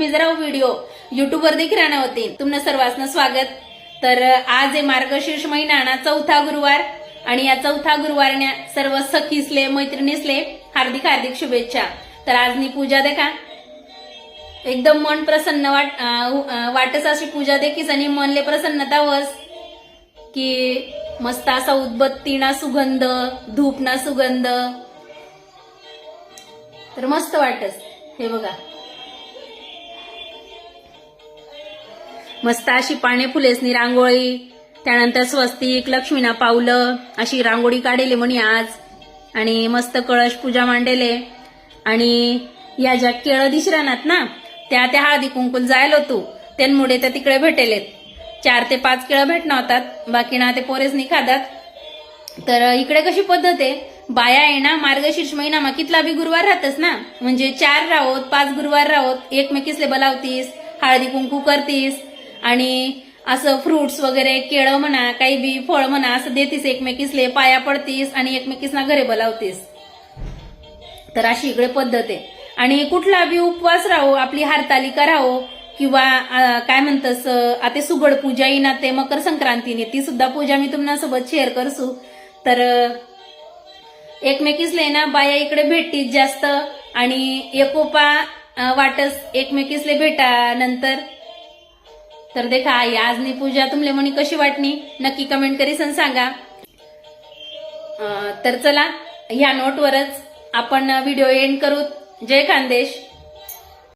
तुम्ही जरा व्हिडिओ युट्यूबवर देखील राहणार होते तुमनं सर्वांचं स्वागत। तर आज आहे मार्गशीर्ष महिना चौथा गुरुवार आणि या चौथा गुरुवारने सर्व सखीसले मैत्रिणीसले हार्दिक हार्दिक शुभेच्छा। तर आजनी पूजा देखा एकदम मन प्रसन्न वाटस अशी पूजा देखील आणि मनले प्रसन्नता वस की मस्त असा उदबत्तीना सुगंध धूपना सुगंध तर मस्त वाटस। हे बघा मस्त अशी पाने फुलेसनी रांगोळी त्यानंतर स्वस्तिक लक्ष्मीना पावलं अशी रांगोळी काढेले म्हणे आज आणि मस्त कळश पूजा मांडले आणि या ज्या केळं दिसरानात ना त्या हळदी कुंकूल जायला होतो त्यांमुळे त्या तिकडे भेटेलेत 4 ते 5 केळं भेटणार होतात बाकी ना ते पोरेच नाही खातात। तर इकडे कशी पद्धत आहे बाया आहे ना मार्गशीर्ष महिना मा कितला बी गुरुवार राहतस ना म्हणजे 4 राहोत 5 गुरुवार राहोत एकमेकीसले बोलावतीस हळदी कुंकू करतीस आणि असं फ्रुट्स वगैरे केळं म्हणा काही बी फळ म्हणा असं देतीस एकमेकीसले पाया पडतीस आणि एकमेकीसना घरी बोलावतीस। तर अशी इकडे पद्धत आहे आणि कुठला बी उपवास राहो आपली हरतालिका राहो किंवा काय म्हणतस आता सुगड पूजा येईना ते मकर संक्रांतीने ती सुद्धा पूजा मी तुमच्यासोबत शेअर करसू। तर एकमेकीसले ना बाया इकडे भेटतीच जास्त आणि एकोपा वाटस एकमेकीसले भेटा नंतर। तर देखा आई आजनी पूजा तुमले म्हणी कशी वाटणी नक्की कमेंट करीसन सांगा। तर चला ह्या नोटवरच आपण व्हिडिओ एंड करू। जय खानदेश।